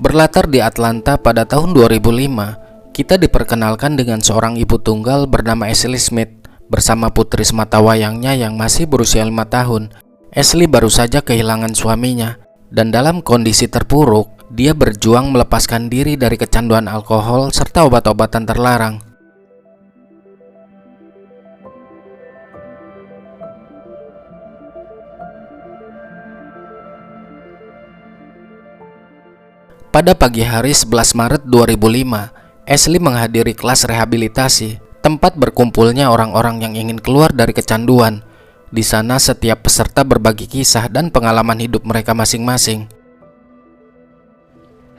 Berlatar di Atlanta pada tahun 2005, kita diperkenalkan dengan seorang ibu tunggal bernama Ashley Smith bersama putri semata wayangnya yang masih berusia 5 tahun. Ashley baru saja kehilangan suaminya, dan dalam kondisi terpuruk, dia berjuang melepaskan diri dari kecanduan alkohol serta obat-obatan terlarang. Pada pagi hari 11 Maret 2005, Ashley menghadiri kelas rehabilitasi, tempat berkumpulnya orang-orang yang ingin keluar dari kecanduan. Di sana setiap peserta berbagi kisah dan pengalaman hidup mereka masing-masing.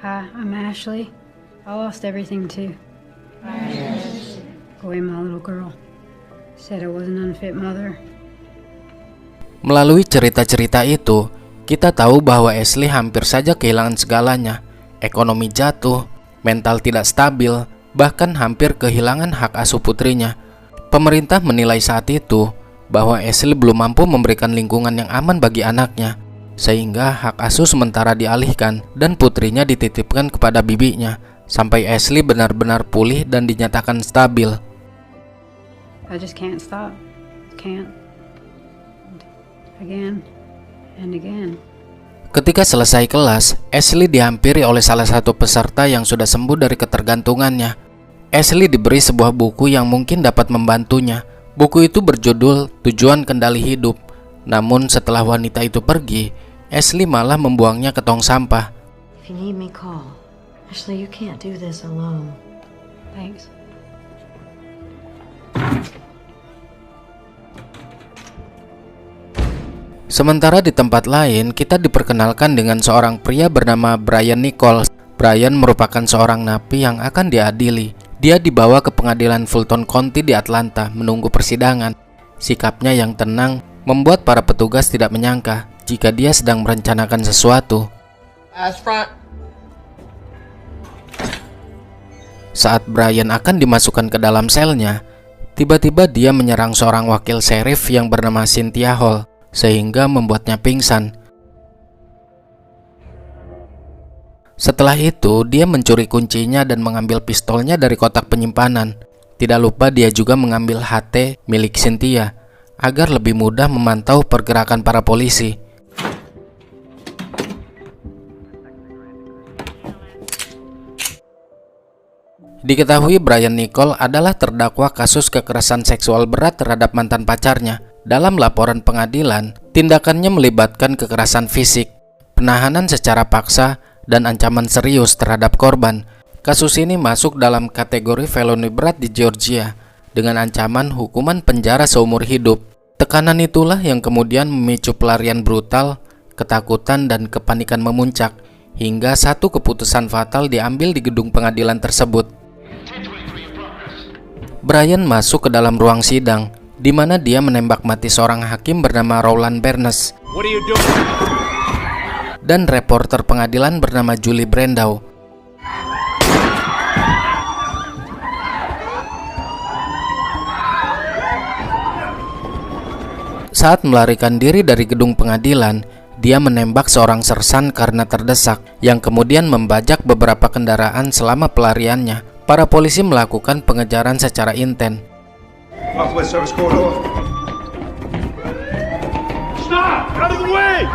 Hi, I'm Ashley. I lost everything too. Away my little girl. Said I was an unfit mother. Melalui cerita-cerita itu, kita tahu bahwa Ashley hampir saja kehilangan segalanya. Ekonomi jatuh, mental tidak stabil, bahkan hampir kehilangan hak asuh putrinya. Pemerintah menilai saat itu bahwa Ashley belum mampu memberikan lingkungan yang aman bagi anaknya, sehingga hak asuh sementara dialihkan dan putrinya dititipkan kepada bibinya sampai Ashley benar-benar pulih dan dinyatakan stabil. I just can't stop. Can't. Again and again. Ketika selesai kelas, Ashley dihampiri oleh salah satu peserta yang sudah sembuh dari ketergantungannya. Ashley diberi sebuah buku yang mungkin dapat membantunya. Buku itu berjudul Tujuan Kendali Hidup. Namun setelah wanita itu pergi, Ashley malah membuangnya ke tong sampah. If you need me, call. Ashley, you can't do this alone. Thanks. Sementara di tempat lain, kita diperkenalkan dengan seorang pria bernama Brian Nichols. Brian merupakan seorang napi yang akan diadili. Dia dibawa ke pengadilan Fulton County di Atlanta menunggu persidangan. Sikapnya yang tenang membuat para petugas tidak menyangka jika dia sedang merencanakan sesuatu. Saat Brian akan dimasukkan ke dalam selnya, tiba-tiba dia menyerang seorang wakil sheriff yang bernama Cynthia Hall, sehingga membuatnya pingsan. Setelah itu, dia mencuri kuncinya dan mengambil pistolnya dari kotak penyimpanan. Tidak lupa dia juga mengambil HT milik Cynthia agar lebih mudah memantau pergerakan para polisi. Diketahui Brian Nichols adalah terdakwa kasus kekerasan seksual berat terhadap mantan pacarnya. Dalam laporan pengadilan, tindakannya melibatkan kekerasan fisik, penahanan secara paksa, dan ancaman serius terhadap korban. Kasus ini masuk dalam kategori feloni berat di Georgia, dengan ancaman hukuman penjara seumur hidup. Tekanan itulah yang kemudian memicu pelarian brutal, ketakutan, dan kepanikan memuncak, hingga satu keputusan fatal diambil di gedung pengadilan tersebut. Brian masuk ke dalam ruang sidang, di mana dia menembak mati seorang hakim bernama Roland Barnes dan reporter pengadilan bernama Julie Brandau. Saat melarikan diri dari gedung pengadilan, dia menembak seorang sersan karena terdesak, yang kemudian membajak beberapa kendaraan selama pelariannya. Para polisi melakukan pengejaran secara intens. Northwest Service Corridor. Stop! Out of the way!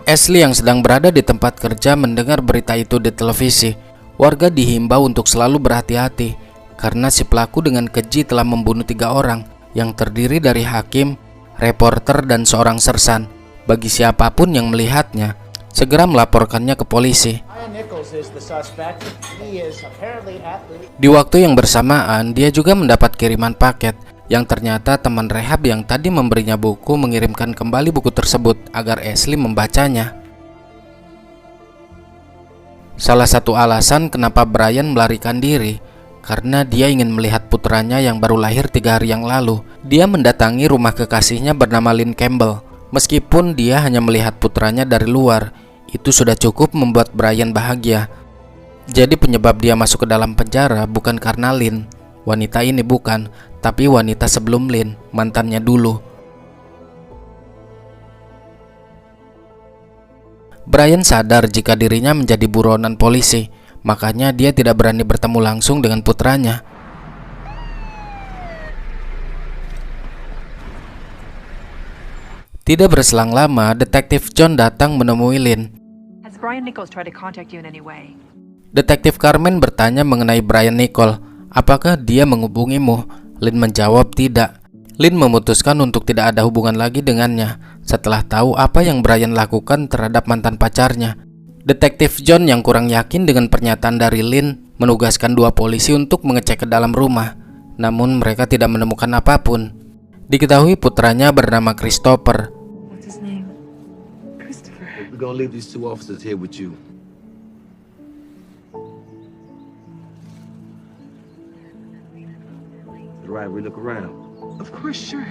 Ashley yang sedang berada di tempat kerja mendengar berita itu di televisi. Warga dihimbau untuk selalu berhati-hati karena si pelaku dengan keji telah membunuh 3 orang yang terdiri dari hakim, reporter, dan seorang sersan. Bagi siapapun yang melihatnya, segera melaporkannya ke polisi. Di waktu yang bersamaan, dia juga mendapat kiriman paket yang ternyata teman rehab yang tadi memberinya buku mengirimkan kembali buku tersebut agar Ashley membacanya. Salah satu alasan kenapa Brian melarikan diri karena dia ingin melihat putranya yang baru lahir 3 hari yang lalu. Dia mendatangi rumah kekasihnya bernama Lynn Campbell. Meskipun dia hanya melihat putranya dari luar, Itu sudah cukup membuat Brian bahagia. Jadi penyebab dia masuk ke dalam penjara bukan karena Lynn. Wanita ini bukan, tapi wanita sebelum Lynn, mantannya dulu. Brian sadar jika dirinya menjadi buronan polisi, makanya dia tidak berani bertemu langsung dengan putranya. Tidak berselang lama, Detektif John datang menemui Lynn. Has Brian Nichols tried to contact you in any way? Detektif Carmen bertanya mengenai Brian Nichols. Apakah dia menghubungimu? Lynn menjawab tidak. Lynn memutuskan untuk tidak ada hubungan lagi dengannya setelah tahu apa yang Brian lakukan terhadap mantan pacarnya. Detektif John yang kurang yakin dengan pernyataan dari Lynn menugaskan 2 polisi untuk mengecek ke dalam rumah. Namun mereka tidak menemukan apapun. Diketahui putranya bernama Christopher. What's his name? Christopher. We're gonna leave these 2 officers here with you. Right, we look around. Of course, sure.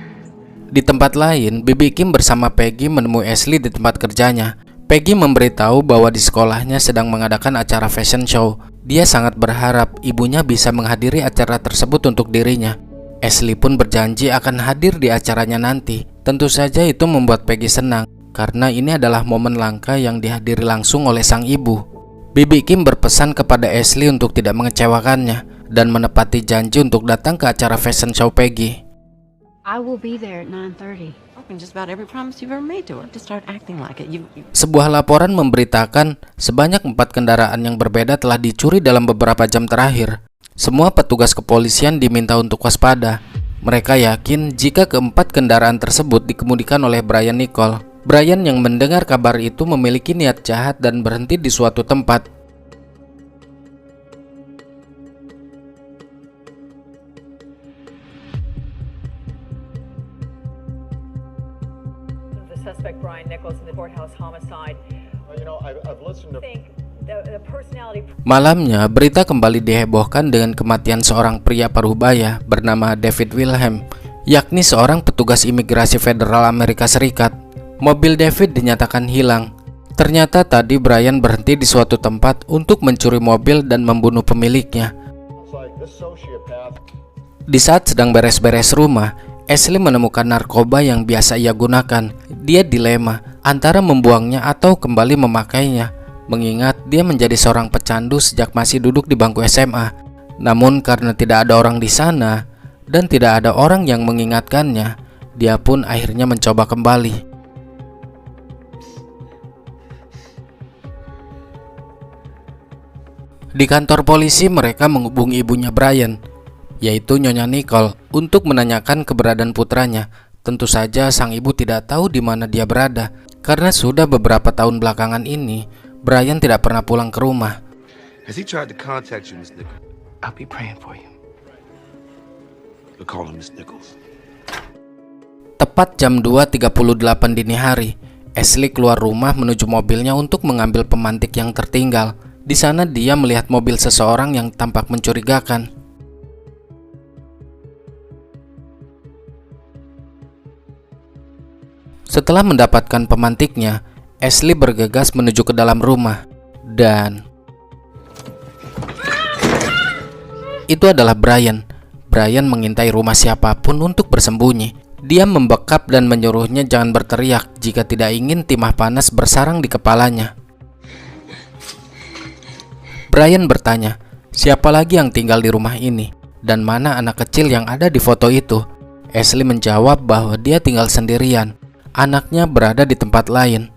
Di tempat lain, Bibi Kim bersama Peggy menemui Ashley di tempat kerjanya. Peggy memberitahu bahwa di sekolahnya sedang mengadakan acara fashion show. Dia sangat berharap ibunya bisa menghadiri acara tersebut untuk dirinya. Ashley pun berjanji akan hadir di acaranya nanti. Tentu saja itu membuat Peggy senang, karena ini adalah momen langka yang dihadiri langsung oleh sang ibu. Bibi Kim berpesan kepada Ashley untuk tidak mengecewakannya dan menepati janji untuk datang ke acara fashion show Peggy. I will be there at 9:30. Broken just about every promise you've ever made to her. To start acting like it. You Sebuah laporan memberitakan sebanyak 4 kendaraan yang berbeda telah dicuri dalam beberapa jam terakhir. Semua petugas kepolisian diminta untuk waspada. Mereka yakin jika keempat kendaraan tersebut dikemudikan oleh Brian Nichols. Brian yang mendengar kabar itu memiliki niat jahat dan berhenti di suatu tempat. The suspect Brian Nichols in the courthouse homicide. I've listened to. Think the personality. Malamnya, berita kembali dihebohkan dengan kematian seorang pria parubaya bernama David Wilhelm, yakni seorang petugas imigrasi federal Amerika Serikat. Mobil David dinyatakan hilang. Ternyata tadi Brian berhenti di suatu tempat untuk mencuri mobil dan membunuh pemiliknya. Di saat sedang beres-beres rumah, Ashley menemukan narkoba yang biasa ia gunakan. Dia dilema antara membuangnya atau kembali memakainya, mengingat dia menjadi seorang pecandu sejak masih duduk di bangku SMA. Namun karena tidak ada orang di sana dan tidak ada orang yang mengingatkannya, dia pun akhirnya mencoba kembali. Di kantor polisi mereka menghubungi ibunya Brian, yaitu Nyonya Nicole, untuk menanyakan keberadaan putranya. Tentu saja sang ibu tidak tahu di mana dia berada, karena sudah beberapa tahun belakangan ini Brian tidak pernah pulang ke rumah. Has he tried to contact you, Miss Nichols? I'll be praying for you. We'll call him Miss Nichols. Tepat jam 2.38 dini hari, Ashley keluar rumah menuju mobilnya untuk mengambil pemantik yang tertinggal. Di sana dia melihat mobil seseorang yang tampak mencurigakan. Setelah mendapatkan pemantiknya, Ashley bergegas menuju ke dalam rumah. Dan itu adalah Brian. Brian mengintai rumah siapapun untuk bersembunyi. Dia membekap dan menyuruhnya jangan berteriak jika tidak ingin timah panas bersarang di kepalanya. Brian bertanya, siapa lagi yang tinggal di rumah ini? Dan mana anak kecil yang ada di foto itu? Ashley menjawab bahwa dia tinggal sendirian. Anaknya berada di tempat lain.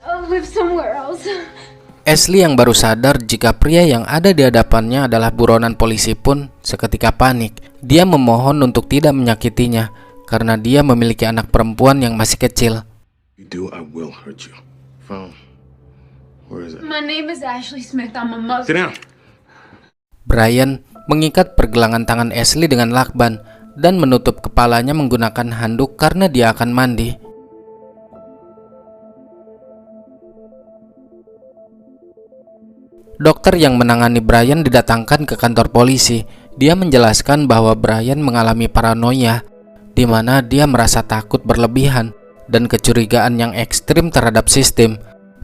I'll live somewhere else. Ashley yang baru sadar jika pria yang ada di hadapannya adalah buronan polisi pun seketika panik. Dia memohon untuk tidak menyakitinya karena dia memiliki anak perempuan yang masih kecil. You do, I will hurt you. Phone. Where is it? My name is Ashley Smith. I'm a mother. Sit down. Brian mengikat pergelangan tangan Ashley dengan lakban dan menutup kepalanya menggunakan handuk karena dia akan mandi. Dokter yang menangani Brian didatangkan ke kantor polisi. Dia menjelaskan bahwa Brian mengalami paranoia, di mana dia merasa takut berlebihan dan kecurigaan yang ekstrim terhadap sistem.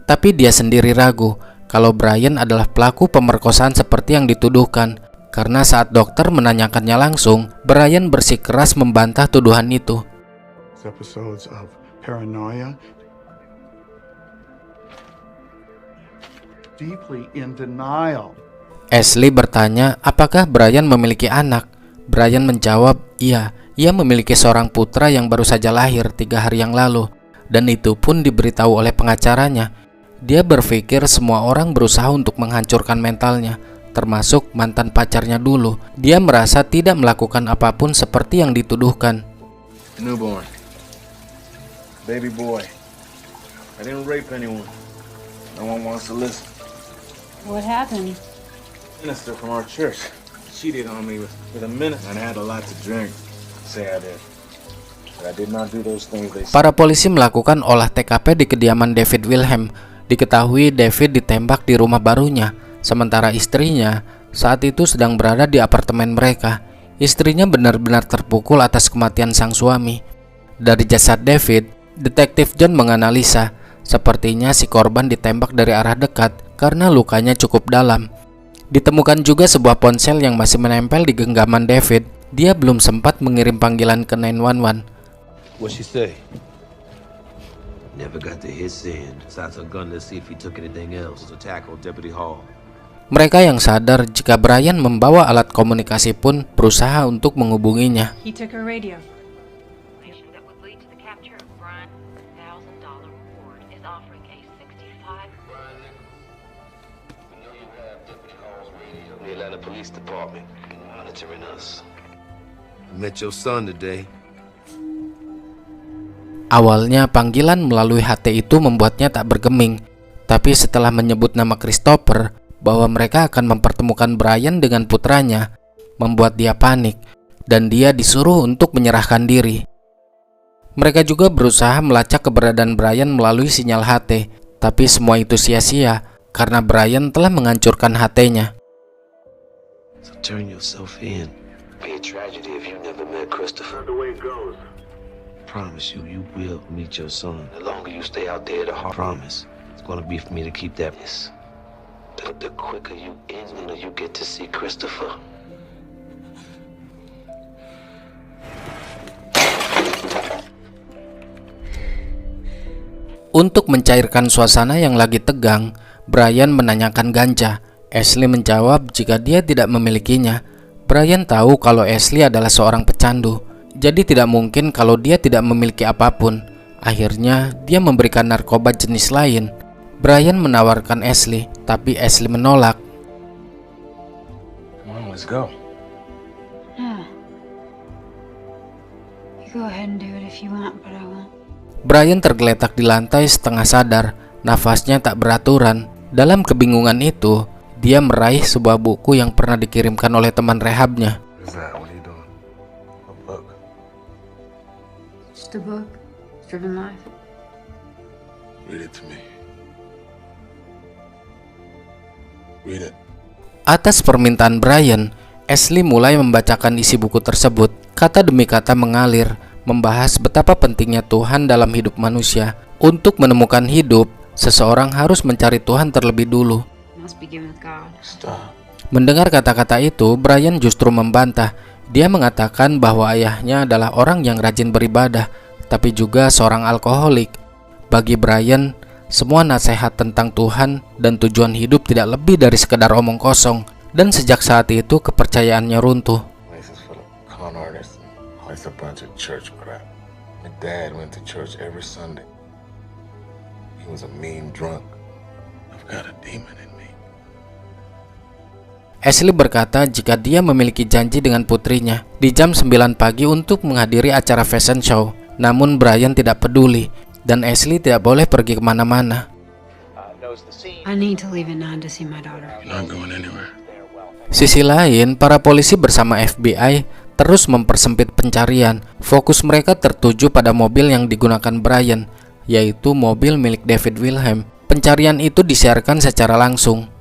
Tapi dia sendiri ragu kalau Brian adalah pelaku pemerkosaan seperti yang dituduhkan, karena saat dokter menanyakannya langsung, Brian bersikeras membantah tuduhan itu. Episodes of paranoia, deeply in denial. Ashley bertanya apakah Brian memiliki anak. Brian menjawab, iya, ia memiliki seorang putra yang baru saja lahir 3 hari yang lalu, dan itu pun diberitahu oleh pengacaranya. Dia berpikir semua orang berusaha untuk menghancurkan mentalnya, termasuk mantan pacarnya dulu. Dia merasa tidak melakukan apapun seperti yang dituduhkan. Newborn. Baby boy. I didn't rape anyone. No one wants to listen. What happened? Minister from our church cheated on me with a minister, and I had a lot to drink. Say I did. But I did not do those things they said. Para polisi melakukan olah TKP di kediaman David Wilhelm. Diketahui David ditembak di rumah barunya, sementara istrinya saat itu sedang berada di apartemen mereka. Istrinya benar-benar terpukul atas kematian sang suami. Dari jasad David, Detektif John menganalisa, sepertinya si korban ditembak dari arah dekat karena lukanya cukup dalam. Ditemukan juga sebuah ponsel yang masih menempel di genggaman David. Dia belum sempat mengirim panggilan ke 911. What'd she say? Never got to his end. Besides a gun, let's see if he took anything else to tackle Deputy Hall. Mereka yang sadar jika Brian membawa alat komunikasi pun berusaha untuk menghubunginya. He took her radio. That would lead to the capture of Brian. $1,000 reward is offering a 65. The Atlanta Police Department monitoring us. Met your son today. Awalnya panggilan melalui HT itu membuatnya tak bergeming, tapi setelah menyebut nama Christopher bahwa mereka akan mempertemukan Brian dengan putranya, membuat dia panik dan dia disuruh untuk menyerahkan diri. Mereka juga berusaha melacak keberadaan Brian melalui sinyal HT, tapi semua itu sia-sia karena Brian telah menghancurkan HT-nya. So turn yourself in. Be a tragedy if you never met Christopher. The way it goes. Promise you, you will meet your son. The longer you stay out there, the harder. Promise. It's gonna be for me to keep that. The quicker you end, the sooner you get to see Christopher. Untuk mencairkan suasana yang lagi tegang, Brian menanyakan ganja. Ashley menjawab jika dia tidak memilikinya. Brian tahu kalau Ashley adalah seorang pecandu, jadi tidak mungkin kalau dia tidak memiliki apapun. Akhirnya dia memberikan narkoba jenis lain. Brian menawarkan Ashley, tapi Ashley menolak. Come on, let's go. Yeah. You go ahead and do it if you want, but I won't. Brian tergeletak di lantai setengah sadar, nafasnya tak beraturan. Dalam kebingungan itu, dia meraih sebuah buku yang pernah dikirimkan oleh teman rehabnya. What is that? What are you doing? A book. Just a book. Driven life. Read it to me. Read it. Atas permintaan Brian, Ashley mulai membacakan isi buku tersebut. Kata demi kata mengalir, membahas betapa pentingnya Tuhan dalam hidup manusia. Untuk menemukan hidup, seseorang harus mencari Tuhan terlebih dulu. Must be given with God. Stop. Mendengar kata-kata itu, Brian justru membantah. Dia mengatakan bahwa ayahnya adalah orang yang rajin beribadah, tapi juga seorang alkoholik. Bagi Brian, semua nasihat tentang Tuhan dan tujuan hidup tidak lebih dari sekedar omong kosong. Dan sejak saat itu kepercayaannya runtuh. Place is full of con artists. It's a bunch of church crap. My dad went to church every Sunday. He was a mean drunk. I've got a demon in me. Ashley berkata jika dia memiliki janji dengan putrinya di jam 9 pagi untuk menghadiri acara fashion show. Namun Brian tidak peduli dan Ashley tidak boleh pergi kemana-mana. I need to leave at 9 to see my daughter. I'm not going anywhere. Sisi lain, para polisi bersama FBI terus mempersempit pencarian. Fokus mereka tertuju pada mobil yang digunakan Brian, yaitu mobil milik David Wilhelm. Pencarian itu disiarkan secara langsung.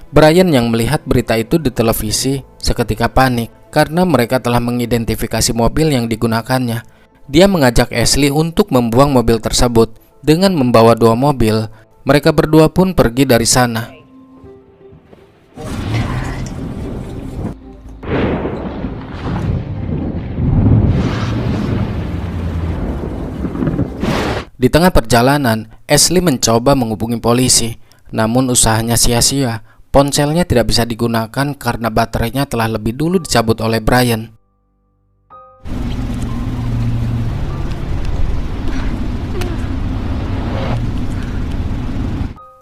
Brian yang melihat berita itu di televisi seketika panik karena mereka telah mengidentifikasi mobil yang digunakannya. Dia mengajak Ashley untuk membuang mobil tersebut. Dengan membawa 2 mobil, mereka berdua pun pergi dari sana. Di tengah perjalanan, Ashley mencoba menghubungi polisi, namun usahanya sia-sia. Ponselnya tidak bisa digunakan karena baterainya telah lebih dulu dicabut oleh Brian.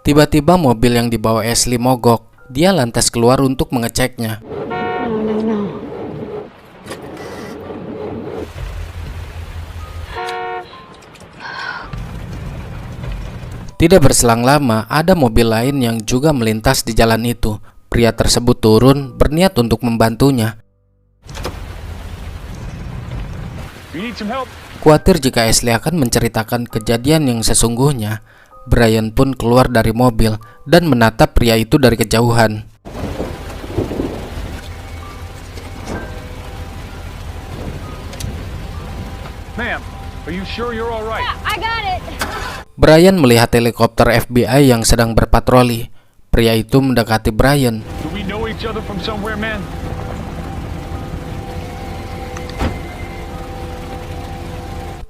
Tiba-tiba mobil yang dibawa Ashley mogok. Dia lantas keluar untuk mengeceknya. Tidak berselang lama, ada mobil lain yang juga melintas di jalan itu. Pria tersebut turun, berniat untuk membantunya. Khawatir jika Ashley akan menceritakan kejadian yang sesungguhnya, Brian pun keluar dari mobil dan menatap pria itu dari kejauhan. Ma'am, are you sure you're all right? I got it. Brian melihat helikopter FBI yang sedang berpatroli. Pria itu mendekati Brian. Do we know each other from somewhere, man?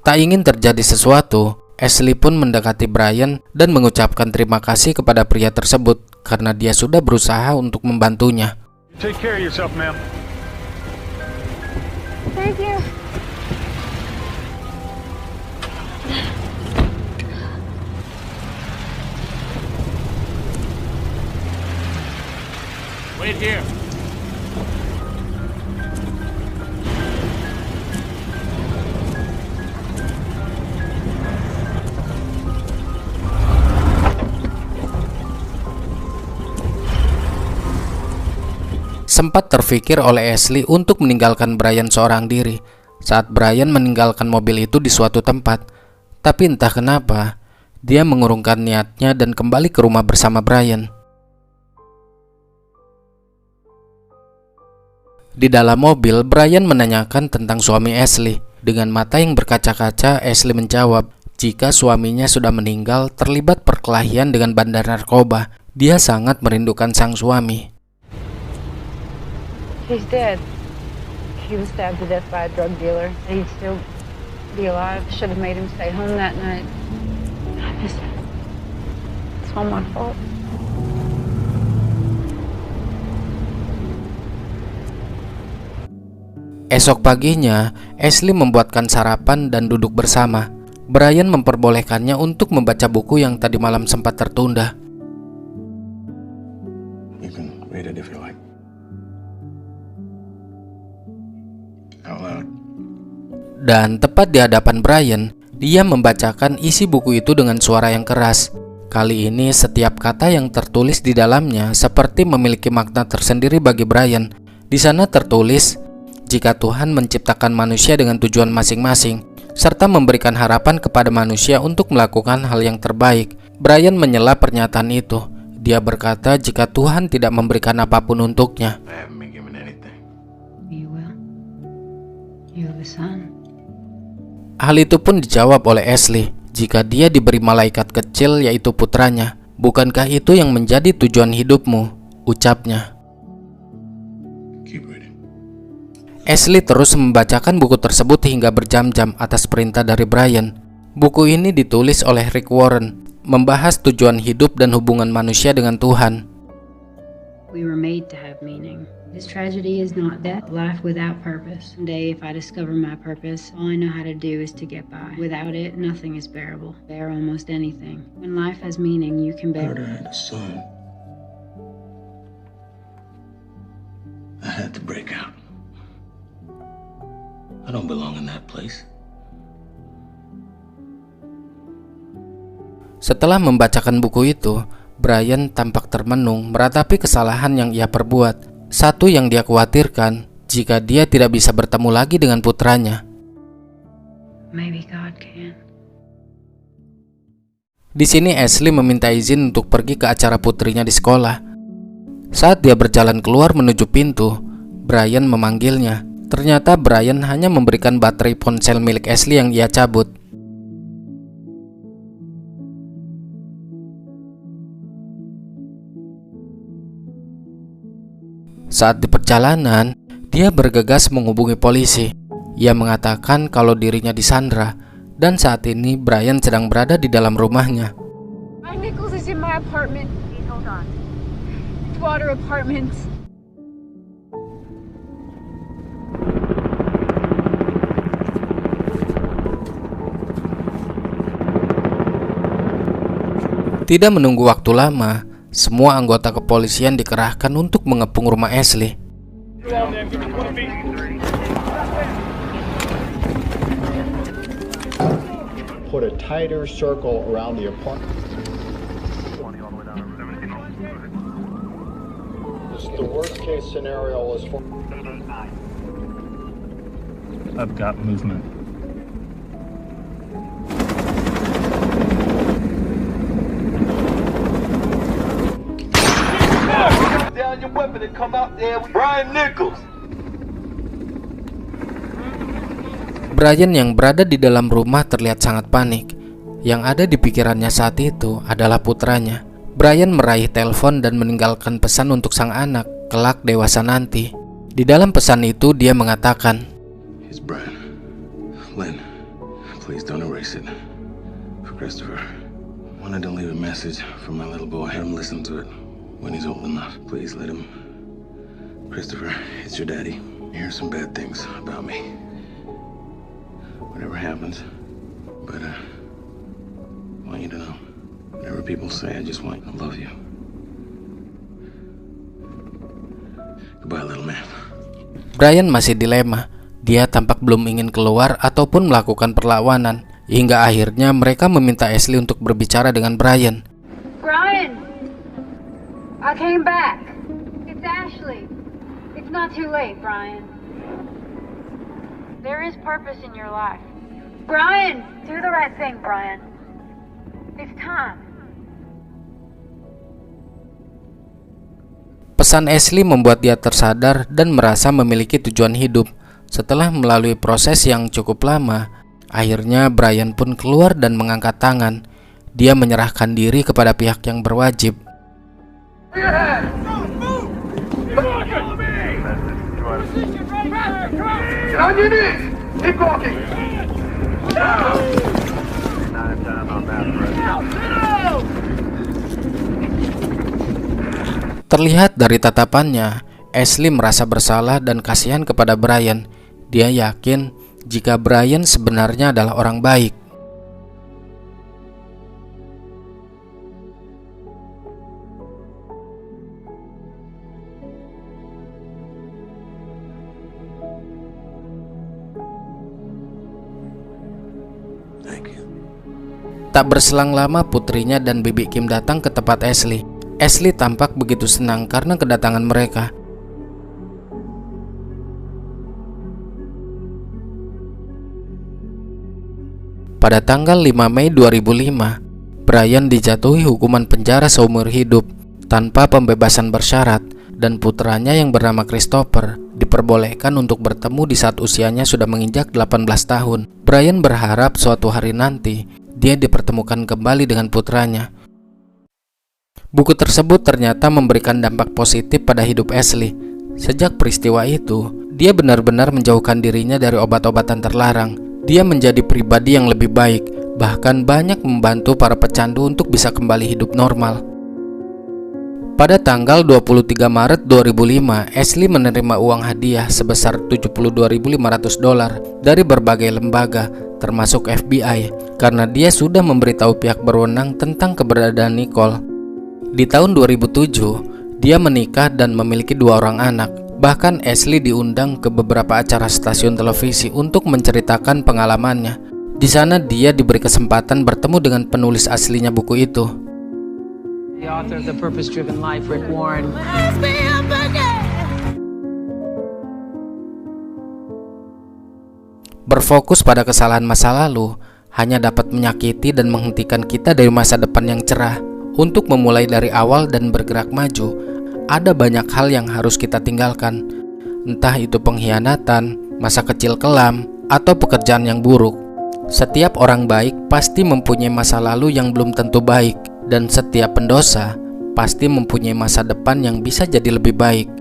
Tak ingin terjadi sesuatu, Ashley pun mendekati Brian dan mengucapkan terima kasih kepada pria tersebut karena dia sudah berusaha untuk membantunya. Take care of yourself, ma'am. Thank you. Wait here. Sempat terfikir oleh Ashley untuk meninggalkan Brian seorang diri saat Brian meninggalkan mobil itu di suatu tempat. Tapi entah kenapa, dia mengurungkan niatnya dan kembali ke rumah bersama Brian. Di dalam mobil, Brian menanyakan tentang suami Ashley. Dengan mata yang berkaca-kaca, Ashley menjawab jika suaminya sudah meninggal terlibat perkelahian dengan bandar narkoba. Dia sangat merindukan sang suami. He's dead. He was stabbed to death by a drug dealer. He'd still be alive. Should have made him stay home that night. I miss him. It's all my fault. Esok paginya, Ashley membuatkan sarapan dan duduk bersama. Brian memperbolehkannya untuk membaca buku yang tadi malam sempat tertunda. You can read it if you like. Out loud. Dan tepat di hadapan Brian, dia membacakan isi buku itu dengan suara yang keras. Kali ini setiap kata yang tertulis di dalamnya seperti memiliki makna tersendiri bagi Brian. Di sana tertulis, jika Tuhan menciptakan manusia dengan tujuan masing-masing, serta memberikan harapan kepada manusia untuk melakukan hal yang terbaik. Brian menyela pernyataan itu. Dia berkata jika Tuhan tidak memberikan apapun untuknya. I haven't been given anything. You will. You have a son. Hal itu pun dijawab oleh Ashley, jika dia diberi malaikat kecil yaitu putranya. Bukankah itu yang menjadi tujuan hidupmu? Ucapnya. Keep reading. Ashley terus membacakan buku tersebut hingga berjam-jam atas perintah dari Brian. Buku ini ditulis oleh Rick Warren, membahas tujuan hidup dan hubungan manusia dengan Tuhan. We were made to have meaning. This tragedy is not death, life without purpose. Someday, if I discover my purpose, all I know how to do is to get by. Without it, nothing is bearable. Bear almost anything. When life has meaning, you can bear. Murder had a son. I had to break out. I don't belong in that place. Setelah membacakan buku itu, Brian tampak termenung meratapi kesalahan yang ia perbuat. Satu yang dia khawatirkan, jika dia tidak bisa bertemu lagi dengan putranya. Maybe God can. Di sini Ashley meminta izin untuk pergi ke acara putrinya di sekolah. Saat dia berjalan keluar menuju pintu, Brian memanggilnya. Ternyata Brian hanya memberikan baterai ponsel milik Ashley yang ia cabut. Saat di perjalanan, dia bergegas menghubungi polisi. Ia mengatakan kalau dirinya disandra dan saat ini Brian sedang berada di dalam rumahnya. Nichols is in my apartment. Please hold on. Water Apartments. Tidak menunggu waktu lama, semua anggota kepolisian dikerahkan untuk mengepung rumah Ashley. Put a tighter circle around the apartment. The worst case scenario is for... I've got movement. Down your weapon and come out there with Brian Nichols. Brian yang berada di dalam rumah terlihat sangat panik. Yang ada di pikirannya saat itu adalah putranya. Brian meraih telepon dan meninggalkan pesan untuk sang anak kelak dewasa nanti. Di dalam pesan itu dia mengatakan, It's Brian. Lynn, please don't erase it. For Christopher. I wanted to leave a message for my little boy. Have him listen to it when he's old enough. Please let him. Christopher, it's your daddy. Here's some bad things about me. Whatever happens, but I want you to know, whatever people say, I just want to love you. Goodbye, little man. Brian masih dilema. Dia tampak belum ingin keluar ataupun melakukan perlawanan. Hingga akhirnya mereka meminta Ashley untuk berbicara dengan Brian. Brian! I came back. It's Ashley. It's not too late, Brian. There is purpose in your life. Brian! Do the right thing, Brian. It's time. Pesan Ashley membuat dia tersadar dan merasa memiliki tujuan hidup. Setelah melalui proses yang cukup lama, akhirnya Brian pun keluar dan mengangkat tangan. Dia menyerahkan diri kepada pihak yang berwajib. Terlihat dari tatapannya, Ashley merasa bersalah dan kasihan kepada Brian. Dia yakin jika Brian sebenarnya adalah orang baik. Tak berselang lama putrinya dan Bibi Kim datang ke tempat Ashley. Ashley tampak begitu senang karena kedatangan mereka. Pada tanggal 5 Mei 2005, Brian dijatuhi hukuman penjara seumur hidup tanpa pembebasan bersyarat dan putranya yang bernama Christopher diperbolehkan untuk bertemu di saat usianya sudah menginjak 18 tahun. Brian berharap suatu hari nanti dia dipertemukan kembali dengan putranya. Buku tersebut ternyata memberikan dampak positif pada hidup Ashley. Sejak peristiwa itu, dia benar-benar menjauhkan dirinya dari obat-obatan terlarang. Dia menjadi pribadi yang lebih baik, bahkan banyak membantu para pecandu untuk bisa kembali hidup normal. Pada tanggal 23 Maret 2005, Ashley menerima uang hadiah sebesar $72.500 dari berbagai lembaga, termasuk FBI, karena dia sudah memberitahu pihak berwenang tentang keberadaan Nicole. Di tahun 2007, dia menikah dan memiliki 2 orang anak. Bahkan Ashley diundang ke beberapa acara stasiun televisi untuk menceritakan pengalamannya. Di sana dia diberi kesempatan bertemu dengan penulis aslinya buku itu. The author of The Purpose-Driven Life, Rick Warren. Berfokus pada kesalahan masa lalu hanya dapat menyakiti dan menghentikan kita dari masa depan yang cerah. Untuk memulai dari awal dan bergerak maju, ada banyak hal yang harus kita tinggalkan. Entah itu pengkhianatan, masa kecil kelam, atau pekerjaan yang buruk. Setiap orang baik pasti mempunyai masa lalu yang belum tentu baik, dan setiap pendosa pasti mempunyai masa depan yang bisa jadi lebih baik.